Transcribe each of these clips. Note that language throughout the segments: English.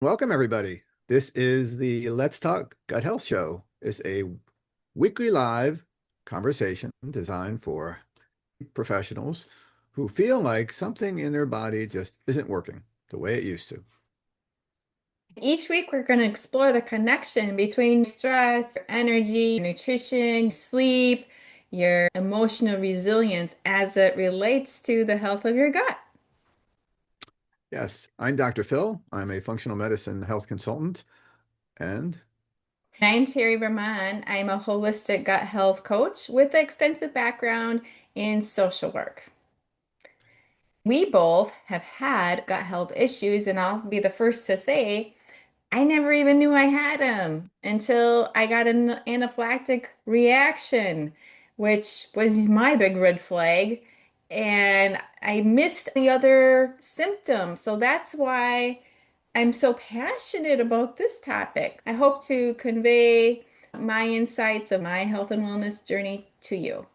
Welcome, everybody. This is the Let's Talk Gut Health Show. It's a weekly live conversation designed for professionals who feel like something in their body just isn't working the way it used to. Each week, we're going to explore the connection between stress, energy, nutrition, sleep, your emotional resilience as it relates to the health of your gut. Yes, I'm Dr. Phil. I'm a functional medicine health consultant, and I'm Terri Rahman. I'm a holistic gut health coach with an extensive background in social work. We both have had gut health issues, and I'll be the first to say I never even knew I had them until I got an anaphylactic reaction, which was my big red flag. And I missed the other symptoms. So that's why I'm so passionate about this topic. I hope to convey my insights of my health and wellness journey to you.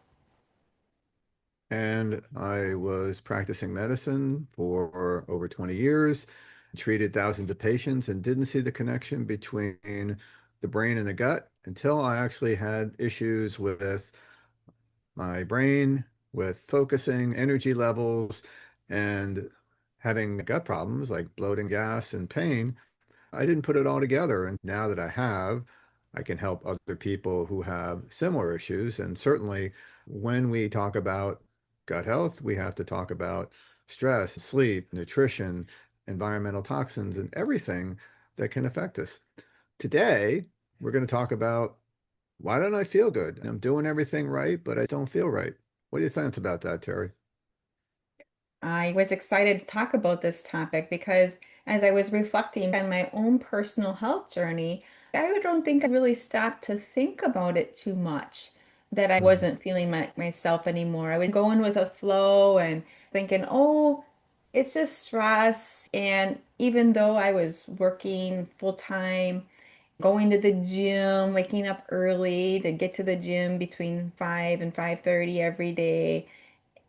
and I was practicing medicine for over 20 years, treated thousands of patients, and didn't see the connection between the brain and the gut until I actually had issues with my brain, with focusing, energy levels, and having gut problems like bloating, gas, and pain. I didn't put it all together. And now that I have, I can help other people who have similar issues. And certainly, when we talk about gut health, we have to talk about stress, sleep, nutrition, environmental toxins, and everything that can affect us. Today, we're going to talk about why don't I feel good? I'm doing everything right, but I don't feel right. What do you think about that, Terry? I was excited to talk about this topic because as I was reflecting on my own personal health journey, I don't think I really stopped to think about it too much, that I Mhm. wasn't feeling myself anymore. I was going with a flow and thinking, oh, it's just stress. And even though I was working full time, going to the gym, waking up early to get to the gym between 5 and 5:30 every day,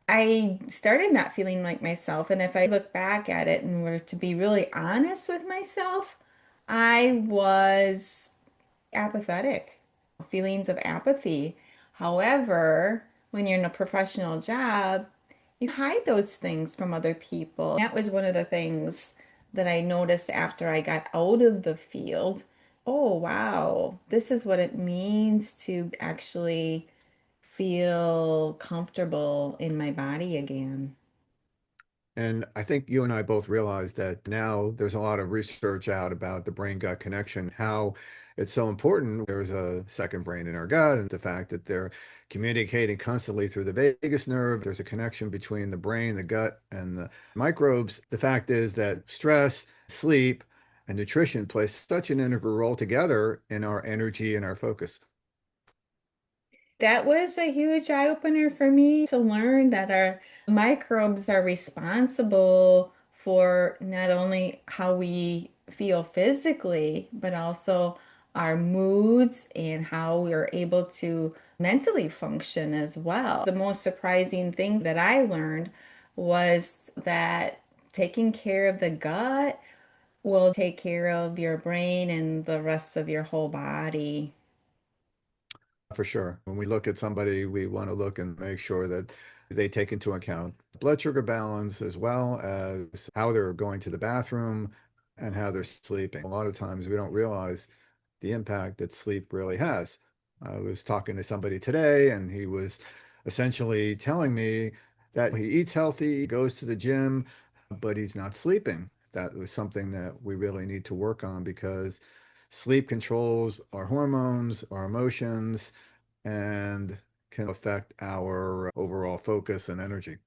I started not feeling like myself. And if I look back at it and were to be really honest with myself, I was apathetic, feelings of apathy. However, when you're in a professional job, you hide those things from other people. That was one of the things that I noticed after I got out of the field. Oh, wow, this is what it means to actually feel comfortable in my body again. And I think you and I both realize that now there's a lot of research out about the brain-gut connection, how it's so important. There's a second brain in our gut, and the fact that they're communicating constantly through the vagus nerve. There's a connection between the brain, the gut, and the microbes. The fact is that stress, sleep, and nutrition play such an integral role together in our energy and our focus. That was a huge eye opener for me to learn that our microbes are responsible for not only how we feel physically, but also our moods and how we're able to mentally function as well. The most surprising thing that I learned was that taking care of the gut will take care of your brain and the rest of your whole body. For sure. When we look at somebody, we want to look and make sure that they take into account blood sugar balance as well as how they're going to the bathroom and how they're sleeping. A lot of times we don't realize the impact that sleep really has. I was talking to somebody today and he was essentially telling me that he eats healthy, goes to the gym, but he's not sleeping. That was something that we really need to work on because sleep controls our hormones, our emotions, and can affect our overall focus and energy.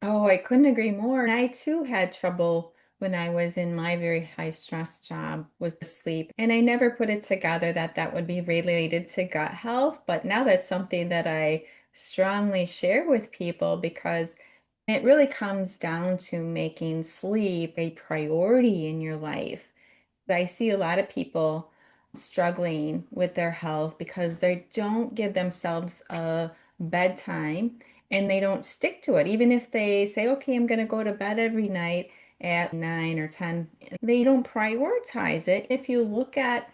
Oh, I couldn't agree more. I too had trouble when I was in my very high stress job with sleep. And I never put it together that that would be related to gut health. But now that's something that I strongly share with people because it really comes down to making sleep a priority in your life. I see a lot of people struggling with their health because they don't give themselves a bedtime and they don't stick to it. Even if they say, okay, I'm going to go to bed every night, at 9 or 10. They don't prioritize it. If you look at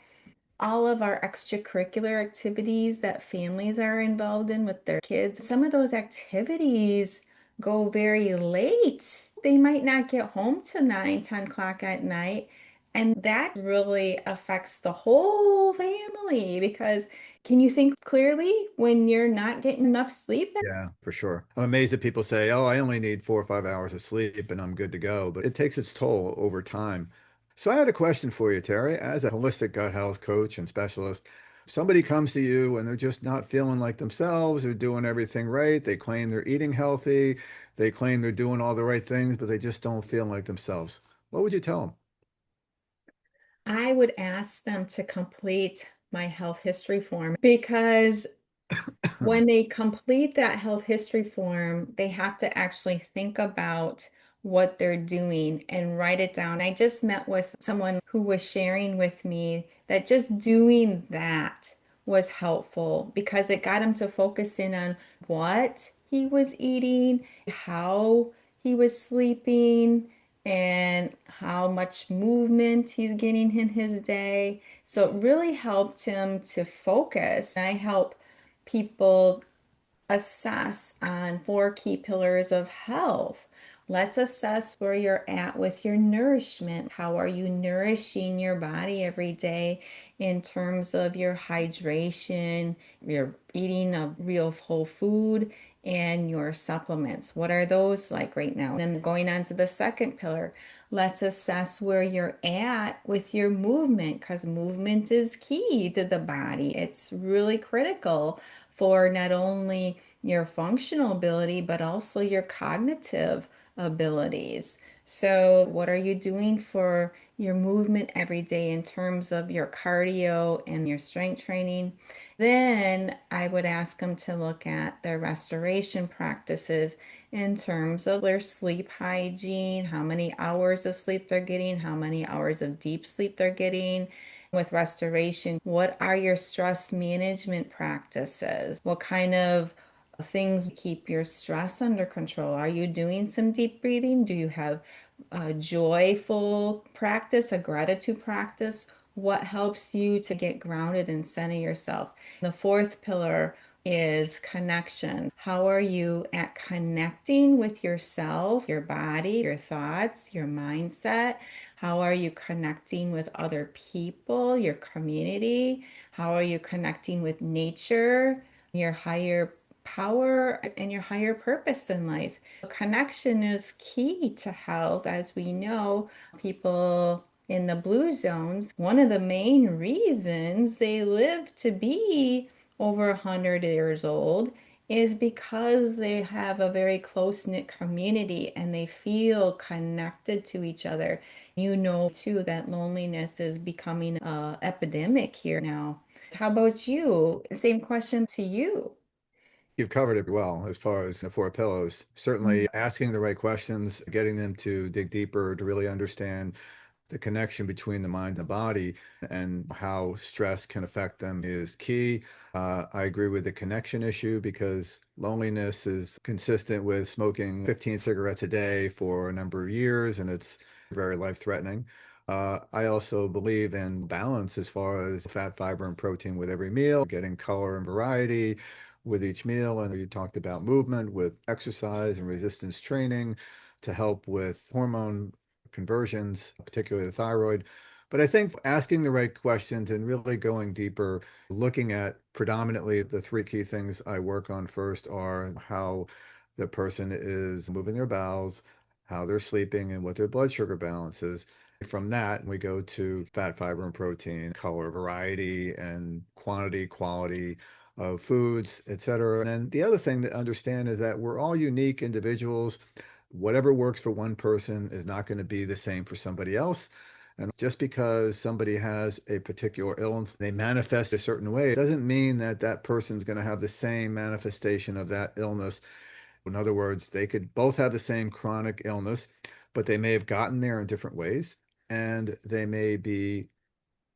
all of our extracurricular activities that families are involved in with their kids, some of those activities go very late. They might not get home till 9, 10 o'clock at night. And that really affects the whole family because can you think clearly when you're not getting enough sleep? Yeah, for sure. I'm amazed that people say, oh, I only need 4 or 5 hours of sleep and I'm good to go, but it takes its toll over time. So I had a question for you, Terry. As a holistic gut health coach and specialist, if somebody comes to you and they're just not feeling like themselves, they're doing everything right, they claim they're eating healthy, they claim they're doing all the right things, but they just don't feel like themselves. What would you tell I would ask them to complete my health history form because them? when they complete that health history form, they have to actually think about what they're doing and write it down. I just met with someone who was sharing with me that just doing that was helpful because it got him to focus in on what he was eating, how he was sleeping, and how much movement he's getting in his day. So it really helped him to focus. I help people assess on four key pillars of health. Let's assess where you're at with your nourishment. How are you nourishing your body every day in terms of your hydration, your eating of real whole food, and your supplements? What are those like right now? Then going on to the second pillar, let's assess where you're at with your movement because movement is key to the body. It's really critical for not only your functional ability, but also your cognitive abilities. So, what are you doing for your movement every day in terms of your cardio and your strength training? Then I would ask them to look at their restoration practices in terms of their sleep hygiene, how many hours of sleep they're getting, how many hours of deep sleep they're getting. With restoration, what are your stress management practices? What kind of things keep your stress under control? Are you doing some deep breathing? Do you have a joyful practice, a gratitude practice? What helps you to get grounded and center yourself? The fourth pillar is connection. How are you at connecting with yourself, your body, your thoughts, your mindset? How are you connecting with other people, your community? How are you connecting with nature, your higher power, and your higher purpose in life? Connection is key to health. As we know, people in the blue zones, one of the main reasons they live to be over 100 years old is because they have a very close-knit community and they feel connected to each other. You know, too, that loneliness is becoming an epidemic here now. How about you? Same question to you. You've covered it well as far as the four pillows. Certainly asking the right questions, getting them to dig deeper to really understand the connection between the mind and the body and how stress can affect them is key. I agree with the connection issue because loneliness is consistent with smoking 15 cigarettes a day for a number of years, and it's very life-threatening. I also believe in balance as far as fat, fiber, and protein with every meal, getting color and variety with each meal. And you talked about movement with exercise and resistance training to help with hormone conversions, particularly the thyroid. But I think asking the right questions and really going deeper, looking at predominantly the three key things I work on first are how the person is moving their bowels, how they're sleeping, and what their blood sugar balance is. From that, we go to fat, fiber, and protein, color, variety, and quantity, quality of foods, et cetera. And then the other thing to understand is that we're all unique individuals. Whatever works for one person is not going to be the same for somebody else. And just because somebody has a particular illness, they manifest a certain way, it doesn't mean that that person's going to have the same manifestation of that illness. In other words, they could both have the same chronic illness, but they may have gotten there in different ways, and they may be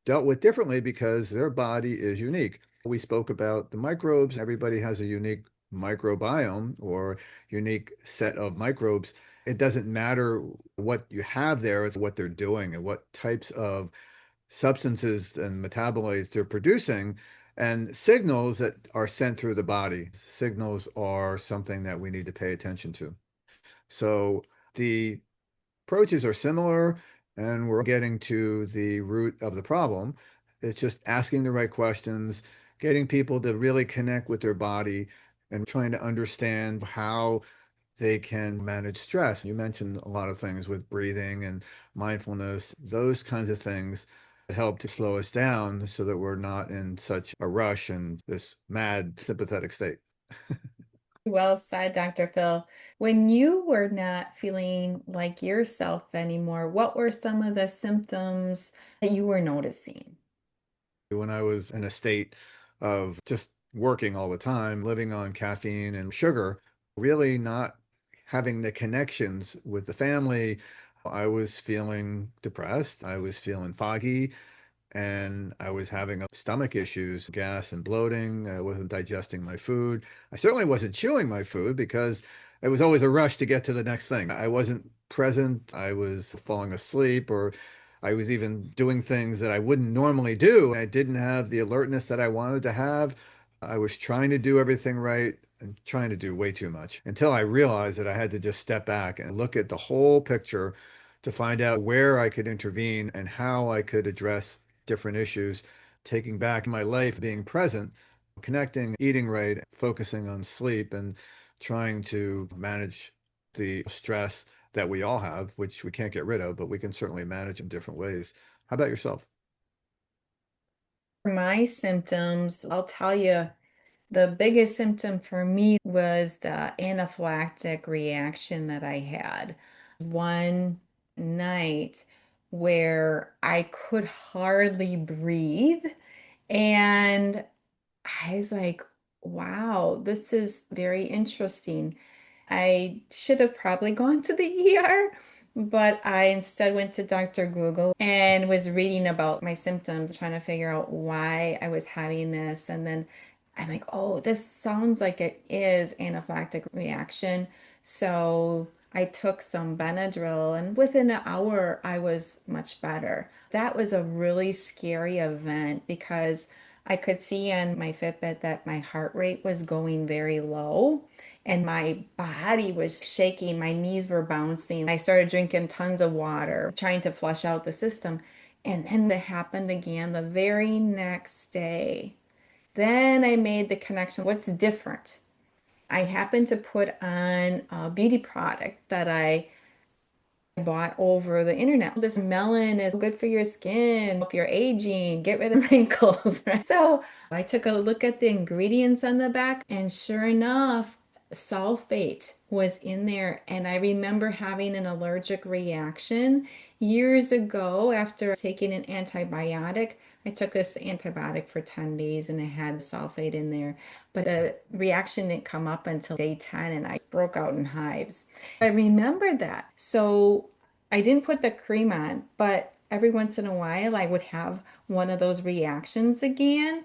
dealt with differently because their body is unique. We spoke about the microbes. Everybody has a unique microbiome or unique set of microbes. It doesn't matter what you have there, it's what they're doing and what types of substances and metabolites they're producing and signals that are sent through the body. Signals are something that we need to pay attention to. So the approaches are similar, and we're getting to the root of the problem. It's just asking the right questions, getting people to really connect with their body, and trying to understand how they can manage stress. You mentioned a lot of things with breathing and mindfulness, those kinds of things that help to slow us down so that we're not in such a rush and this mad sympathetic state. Well said, Dr. Phil. When you were not feeling like yourself anymore, what were some of the symptoms that you were noticing? When I was in a state of just working all the time, living on caffeine and sugar, really not having the connections with the family, I was feeling depressed. I was feeling foggy and I was having stomach issues, gas and bloating. I wasn't digesting my food. I certainly wasn't chewing my food because it was always a rush to get to the next thing. I wasn't present. I was falling asleep, or I was even doing things that I wouldn't normally do. I didn't have the alertness that I wanted to have. I was trying to do everything right and trying to do way too much until I realized that I had to just step back and look at the whole picture to find out where I could intervene and how I could address different issues, taking back my life, being present, connecting, eating right, focusing on sleep, and trying to manage the stress that we all have, which we can't get rid of, but we can certainly manage in different ways. How about yourself? For my symptoms, I'll tell you, the biggest symptom for me was the anaphylactic reaction that I had one night where I could hardly breathe. And I was like, wow, this is very interesting. I should have probably gone to the ER, but I instead went to Dr. Google and was reading about my symptoms, trying to figure out why I was having this. And then I'm like, oh, this sounds like it is anaphylactic reaction. So I took some Benadryl, and within an hour, I was much better. That was a really scary event because I could see on my Fitbit that my heart rate was going very low and my body was shaking. My knees were bouncing. I started drinking tons of water, trying to flush out the system. And then that happened again the very next day. Then I made the connection. What's different? I happened to put on a beauty product that I bought over the internet. This melon is good for your skin, if you're aging, get rid of wrinkles, right? So I took a look at the ingredients on the back, and sure enough, sulfate was in there. And I remember having an allergic reaction years ago after taking an antibiotic. I took this antibiotic for 10 days and it had sulfate in there, but the reaction didn't come up until day 10 and I broke out in hives. I remember that. So I didn't put the cream on, but every once in a while I would have one of those reactions again.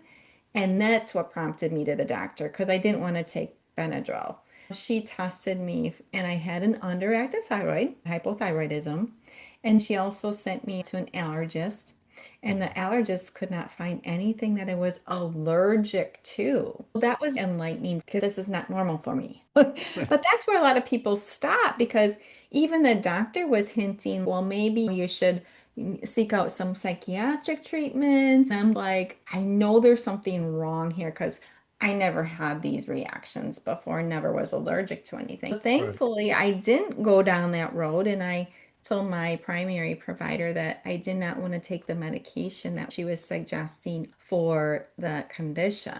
And that's what prompted me to the doctor because I didn't want to take Benadryl. She tested me and I had an underactive thyroid, hypothyroidism. And she also sent me to an allergist. And the allergist could not find anything that I was allergic to. That was enlightening because this is not normal for me. But that's where a lot of people stop because even the doctor was hinting, well, maybe you should seek out some psychiatric treatment. And I'm like, I know there's something wrong here because I never had these reactions before, never was allergic to anything. So Right. thankfully, I didn't go down that road and I told my primary provider that I did not want to take the medication that she was suggesting for the condition.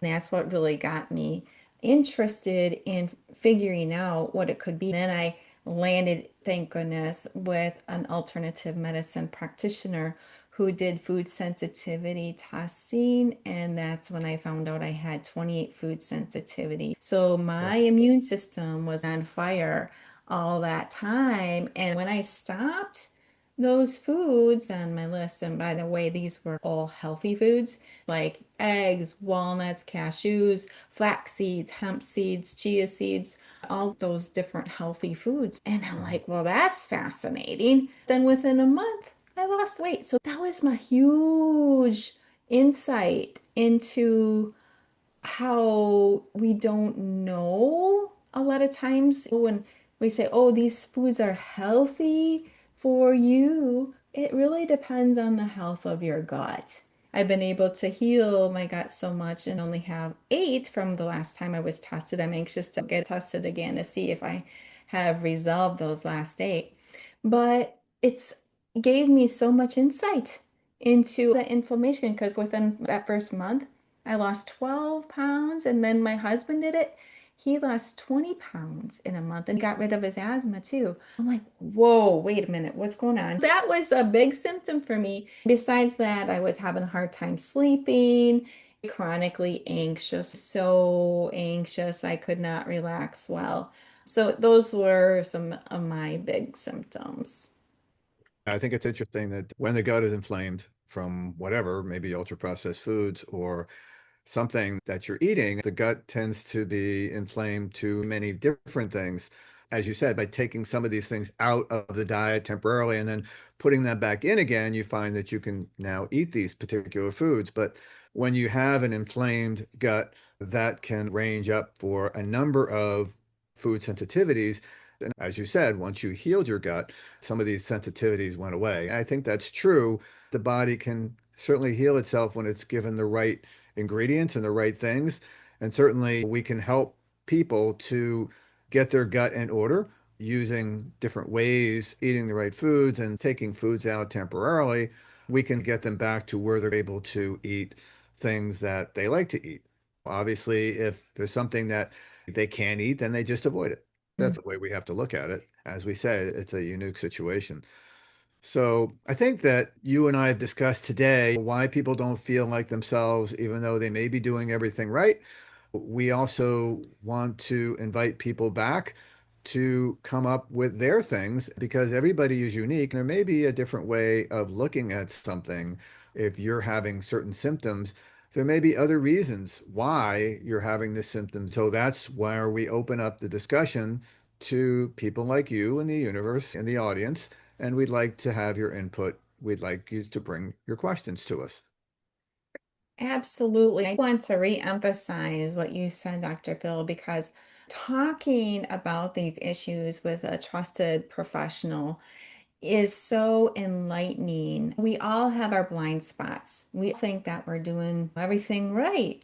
And that's what really got me interested in figuring out what it could be. Then I landed, thank goodness, with an alternative medicine practitioner who did food sensitivity testing. And that's when I found out I had 28 food sensitivity. So my immune system was on fire all that time. And when I stopped those foods on my list, and by the way, these were all healthy foods like eggs, walnuts, cashews, flax seeds, hemp seeds, chia seeds, all those different healthy foods. And I'm like, well, that's fascinating. Then within a month, I lost weight. So that was my huge insight into how we don't know a lot of times when we say, oh, these foods are healthy for you. It really depends on the health of your gut. I've been able to heal my gut so much and only have 8 from the last time I was tested. I'm anxious to get tested again to see if I have resolved those last 8. But it's gave me so much insight into the inflammation because within that first month, I lost 12 pounds, and then my husband did it. He lost 20 pounds in a month and got rid of his asthma too. I'm like, whoa, wait a minute, what's going on? That was a big symptom for me. Besides that, I was having a hard time sleeping, chronically anxious, so anxious, I could not relax well. So, those were some of my big symptoms. I think it's interesting that when the gut is inflamed from whatever, maybe ultra processed foods or something that you're eating, the gut tends to be inflamed to many different things. As you said, by taking some of these things out of the diet temporarily and then putting them back in again, you find that you can now eat these particular foods. But when you have an inflamed gut, that can range up for a number of food sensitivities. And as you said, once you healed your gut, some of these sensitivities went away. I think that's true. The body can certainly heal itself when it's given the right ingredients and the right things. And certainly we can help people to get their gut in order using different ways, eating the right foods and taking foods out temporarily. We can get them back to where they're able to eat things that they like to eat. Obviously, if there's something that they can't eat, then they just avoid it. That's the way we have to look at it. As we said, it's a unique situation. So I think that you and I have discussed today why people don't feel like themselves, even though they may be doing everything right. We also want to invite people back to come up with their things because everybody is unique. There may be a different way of looking at something. If you're having certain symptoms, there may be other reasons why you're having this symptom. So that's where we open up the discussion to people like you in the universe, in the audience, and we'd like to have your input. We'd like you to bring your questions to us. Absolutely. I want to re-emphasize what you said, Dr. Phil, because talking about these issues with a trusted professional is so enlightening. We all have our blind spots. We think that we're doing everything right,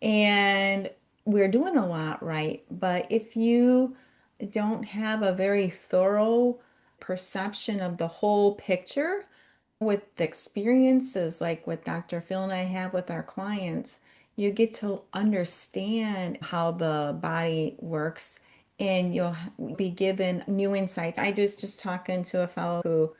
and we're doing a lot right. But if you don't have a very thorough perception of the whole picture, with the experiences like what Dr. Phil and I have with our clients, you get to understand how the body works and you'll be given new insights. I just talking to a fellow who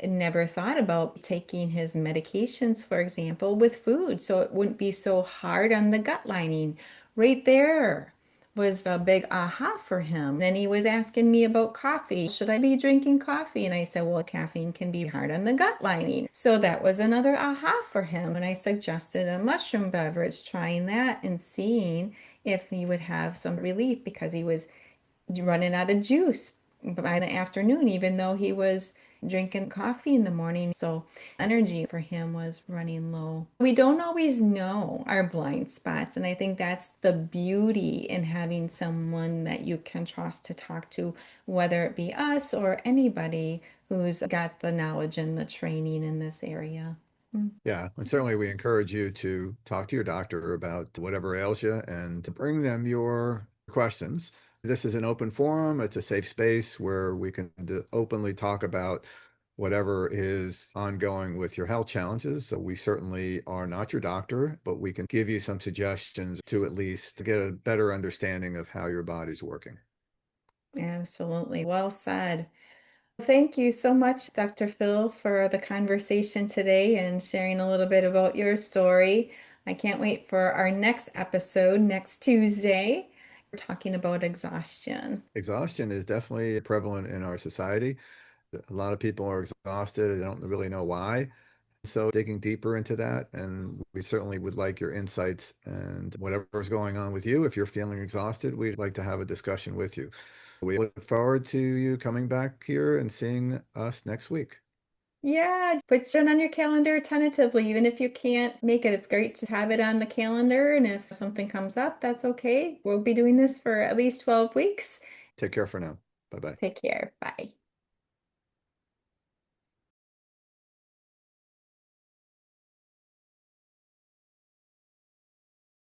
never thought about taking his medications, for example, with food, so it wouldn't be so hard on the gut lining. Right there was a big aha for him. Then he was asking me about coffee. Should I be drinking coffee? And I said, well, caffeine can be hard on the gut lining. So that was another aha for him. And I suggested a mushroom beverage, trying that and seeing if he would have some relief because he was running out of juice by the afternoon, even though he was drinking coffee in the morning. So energy for him was running low. We don't always know our blind spots. And I think that's the beauty in having someone that you can trust to talk to, whether it be us or anybody who's got the knowledge and the training in this area. Mm. Yeah, and certainly we encourage you to talk to your doctor about whatever ails you and to bring them your questions. This is an open forum. It's a safe space where we can openly talk about whatever is ongoing with your health challenges. So we certainly are not your doctor, but we can give you some suggestions to at least get a better understanding of how your body's working. Absolutely. Well said. Thank you so much, Dr. Phil, for the conversation today and sharing a little bit about your story. I can't wait for our next episode next Tuesday. We're talking about exhaustion. Exhaustion is definitely prevalent in our society. A lot of people are exhausted. They don't really know why. So digging deeper into that, and we certainly would like your insights and whatever's going on with you. If you're feeling exhausted, we'd like to have a discussion with you. We look forward to you coming back here and seeing us next week. Yeah, put it on your calendar tentatively, even if you can't make it. It's great to have it on the calendar. And if something comes up, that's okay. We'll be doing this for at least 12 weeks. Take care for now. Bye bye. Take care. Bye.